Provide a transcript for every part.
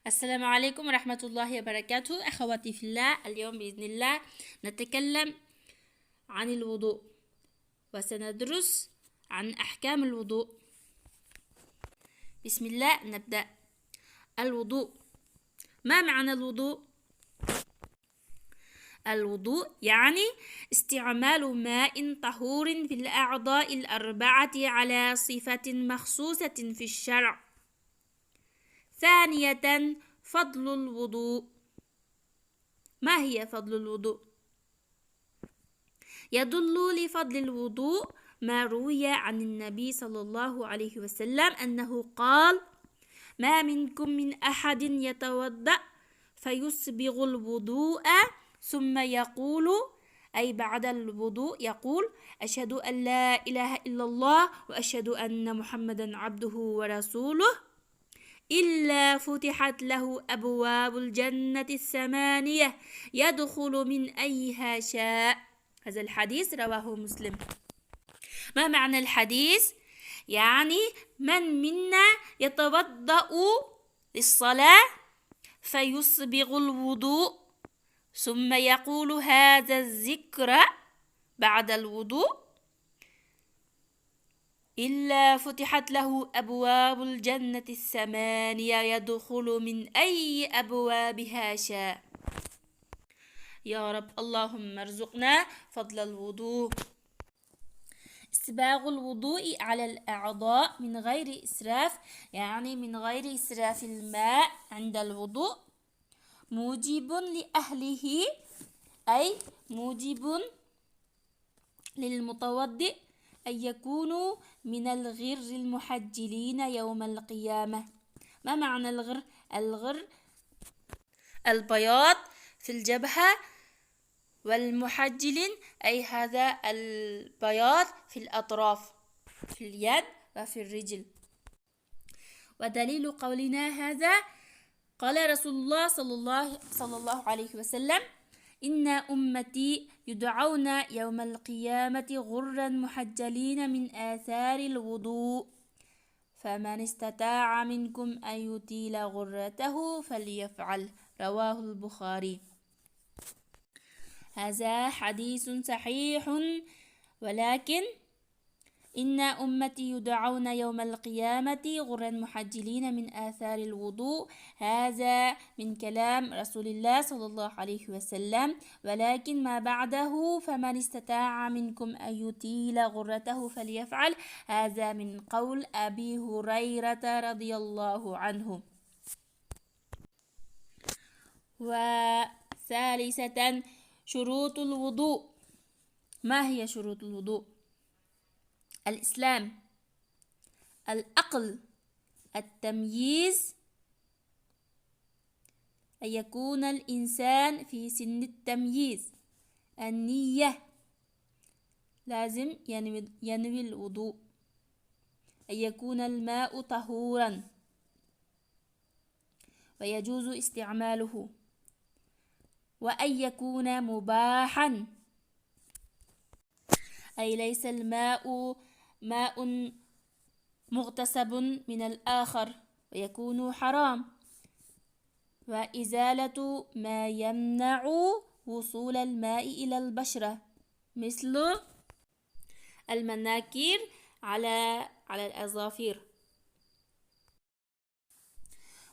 السلام عليكم ورحمة الله وبركاته. أخواتي في الله، اليوم بإذن الله نتكلم عن الوضوء، وسندرس عن أحكام الوضوء. بسم الله نبدأ. الوضوء. ما معنى الوضوء؟ الوضوء يعني استعمال ماء طهور في الأعضاء الأربعة على صفة مخصوصة في الشرع. ثانية، فضل الوضوء. ما هي فضل الوضوء؟ يدل لفضل الوضوء ما روي عن النبي صلى الله عليه وسلم أنه قال: ما منكم من أحد يتوضأ فيسبغ الوضوء ثم يقول، أي بعد الوضوء يقول: أشهد أن لا إله إلا الله وأشهد أن محمدا عبده ورسوله، إلا فتحت له أبواب الجنة الثمانية يدخل من أيها شاء. هذا الحديث رواه مسلم. ما معنى الحديث؟ يعني من منا يتوضأ للصلاة فيسبغ الوضوء ثم يقول هذا الذكر بعد الوضوء: إلا فتحت له أبواب الجنة الثمانية يدخل من أي أبوابها شاء. يا رب اللهم ارزقنا فضل الوضوء. إسباغ الوضوء على الأعضاء من غير إسراف، يعني من غير إسراف الماء عند الوضوء، موجب لأهله، أي موجب للمتوضئ أن يكونوا من الغر المحجلين يوم القيامة. ما معنى الغر؟ الغر البياض في الجبهة، والمحجلين أي هذا البياض في الأطراف، في اليد وفي الرجل. ودليل قولنا هذا قال رسول الله صلى الله عليه وسلم: إن أمتي يدعون يوم القيامة غرا محجلين من آثار الوضوء، فمن استطاع منكم أن يطيل غرته فليفعل. رواه البخاري. هذا حديث صحيح، ولكن إن أمتي يدعون يوم القيامة غرا محجلين من آثار الوضوء، هذا من كلام رسول الله صلى الله عليه وسلم، ولكن ما بعده فمن استطاع منكم أن يطيل غرته فليفعل، هذا من قول أبي هريرة رضي الله عنه. وثالثة، شروط الوضوء. ما هي شروط الوضوء؟ الإسلام، العقل، التمييز، أن يكون الإنسان في سن التمييز، النية، لازم ينوي الوضوء، أن يكون الماء طهورا ويجوز استعماله، وأن يكون مباحا، أي ليس الماء ماء مغتسب من الآخر ويكون حرام، وإزالة ما يمنع وصول الماء إلى البشرة مثل المناكير على الأظافر.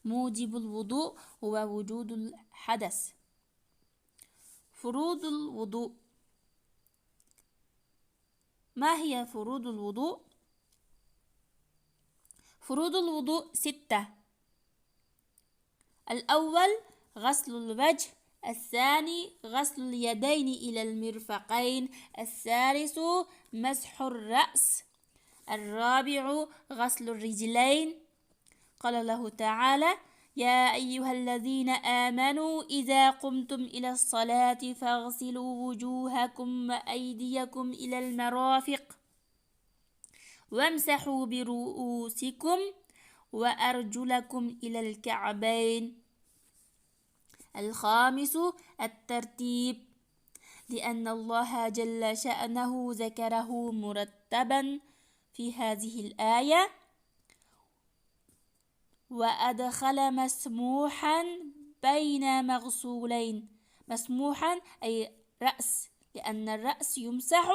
موجب الوضوء هو وجود الحدث. فروض الوضوء. ما هي فروض الوضوء؟ فروض الوضوء 6. الأول غسل الوجه، الثاني غسل اليدين إلى المرفقين، الثالث مسح الرأس، الرابع غسل الرجلين. قال الله تعالى: يا أيها الذين آمنوا إذا قمتم إلى الصلاة فاغسلوا وجوهكم وأيديكم إلى المرافق وامسحوا برؤوسكم وأرجلكم إلى الكعبين. الخامس الترتيب، لأن الله جل شأنه ذكره مرتبا في هذه الآية: وأدخل مسموحا بين مغسولين. مسموحا أي رأس، لأن الرأس يمسح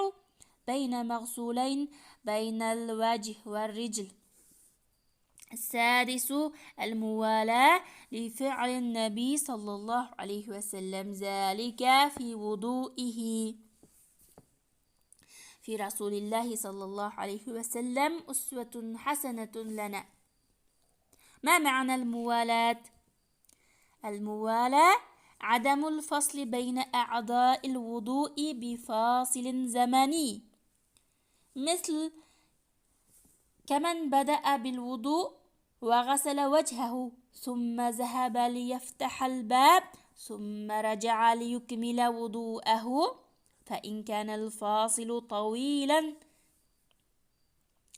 بين مغسولين بين الوجه والرجل. السادس الموالاة لفعل النبي صلى الله عليه وسلم، ذلك في وضوئه. في رسول الله صلى الله عليه وسلم أسوة حسنة لنا. ما معنى الموالاة؟ الموالاة عدم الفصل بين أعضاء الوضوء بفاصل زمني، مثل كمن بدأ بالوضوء وغسل وجهه ثم ذهب ليفتح الباب ثم رجع ليكمل وضوءه، فإن كان الفاصل طويلا،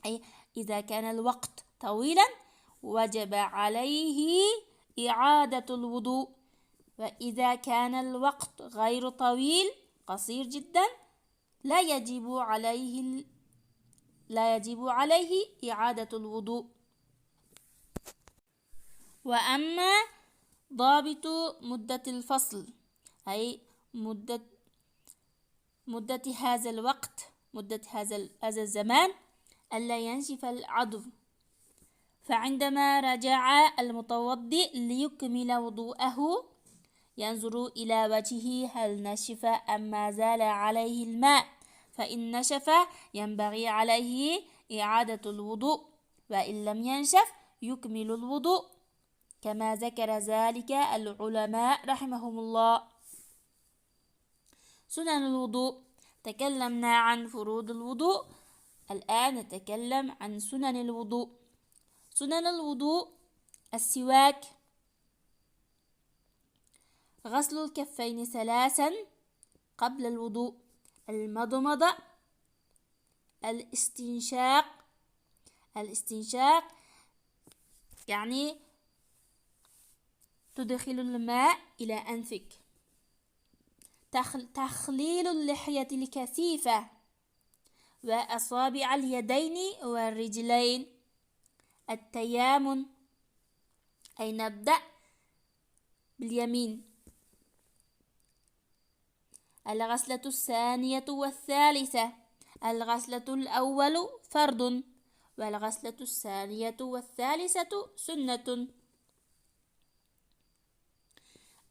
أي إذا كان الوقت طويلا وجب عليه إعادة الوضوء، وإذا كان الوقت غير طويل قصير جدا لا يجب عليه إعادة الوضوء. وأما ضابط مدة الفصل، أي مدة هذا الوقت، مدة هذا الزمان، ألا ينشف العضو. فعندما رجع المتوضئ ليكمل وضوءه ينظر إلى وجهه هل نشف أم ما زال عليه الماء، فإن نشف ينبغي عليه إعادة الوضوء، وإن لم ينشف يكمل الوضوء، كما ذكر ذلك العلماء رحمهم الله. سنن الوضوء، تكلمنا عن فروض الوضوء، الآن نتكلم عن سنن الوضوء. سنن الوضوء: السواك، غسل الكفين 3 قبل الوضوء، المضمضة، الاستنشاق يعني تدخل الماء إلى أنفك، تخليل اللحية الكثيفة وأصابع اليدين والرجلين، التيامن أي نبدأ باليمين، الغسلة الثانية والثالثة، الغسلة الأول فرض والغسلة الثانية والثالثة سنة.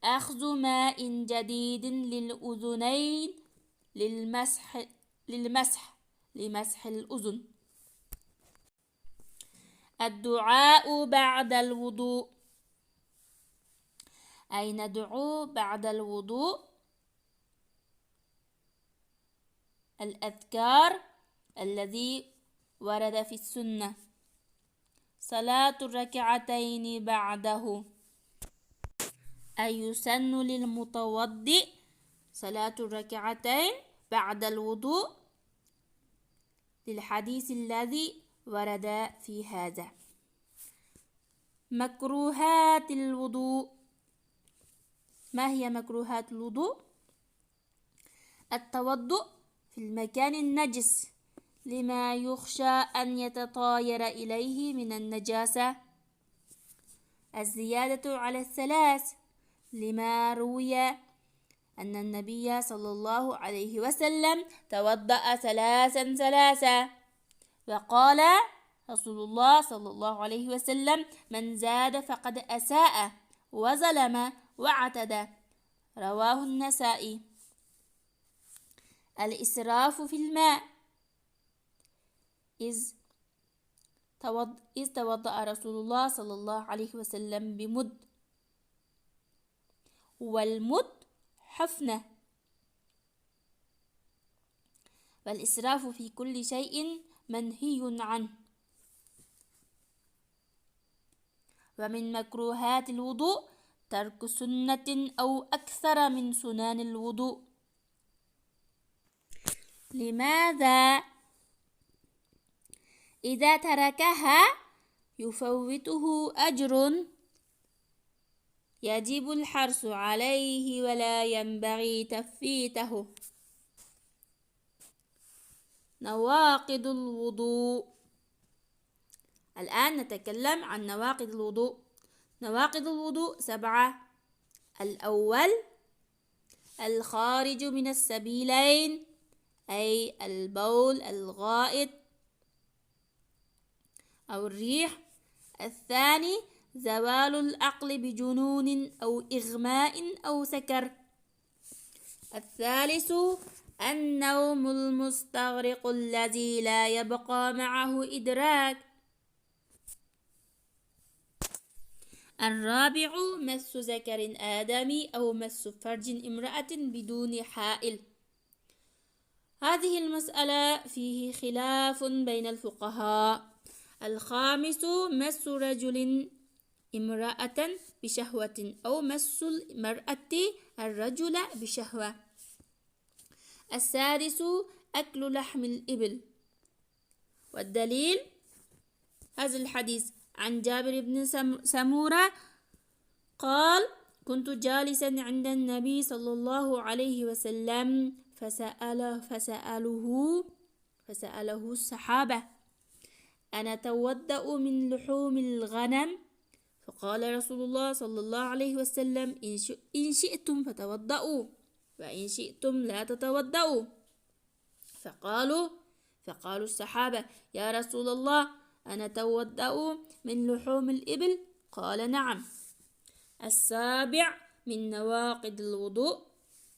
أخذ ماء جديد للأذنين لمسح الأذن. الدعاء بعد الوضوء، أي ندعو بعد الوضوء الأذكار الذي ورد في السنة. صلاة الركعتين بعده، أي يسن للمتوضئ صلاة الركعتين بعد الوضوء للحديث الذي ورد في هذا. مكروهات الوضوء، ما هي مكروهات الوضوء؟ التوضؤ في المكان النجس لما يخشى أن يتطاير إليه من النجاسة، الزيادة على 3 لما روي أن النبي صلى الله عليه وسلم توضأ 3 وقال رسول الله صلى الله عليه وسلم: من زاد فقد أساء وظلم وعتد، رواه النسائي. الإسراف في الماء، إذ توضأ رسول الله صلى الله عليه وسلم بمد، والمد حفنة. والإسراف في كل شيء منهي عنه. ومن مكروهات الوضوء ترك سنة أو أكثر من سنن الوضوء. لماذا؟ إذا تركها يفوته أجر يجب الحرص عليه ولا ينبغي تفويته. نواقض الوضوء: الآن نتكلم عن نواقض الوضوء. نواقض الوضوء 7. الأول الخارج من السبيلين، أي البول، الغائط أو الريح. الثاني زوال العقل بجنون أو إغماء أو سكر. الثالث النوم المستغرق الذي لا يبقى معه إدراك. الرابع مس ذكر آدمي أو مس فرج امرأة بدون حائل. هذه المسألة فيه خلاف بين الفقهاء. الخامس مس رجل امرأة بشهوة أو مس المرأة الرجل بشهوة. السادس أكل لحم الإبل. والدليل هذا الحديث عن جابر بن سمورة قال: كنت جالسا عند النبي صلى الله عليه وسلم فسأله الصحابة: أنا أتوضأ من لحوم الغنم؟ فقال رسول الله صلى الله عليه وسلم: إن شئتم فتوضأوا وإن شئتم لا تتوضأوا. فقالوا الصحابة: يا رسول الله، أنا أتوضأ من لحوم الإبل؟ قال: نعم. السابع من نواقض الوضوء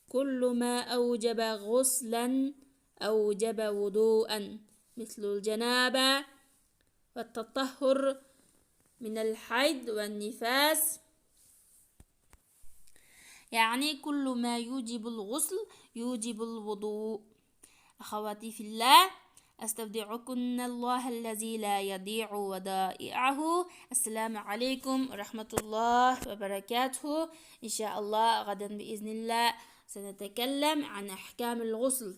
كل ما أوجب غسلا أوجب وضوءا، مثل الجنابة والتطهر من الحيض والنفاس، يعني كل ما يوجب الغسل يوجب الوضوء. أخواتي في الله، أستودعكن الله الذي لا يضيع ودائعه. السلام عليكم ورحمة الله وبركاته. إن شاء الله غدا بإذن الله سنتكلم عن أحكام الغسل.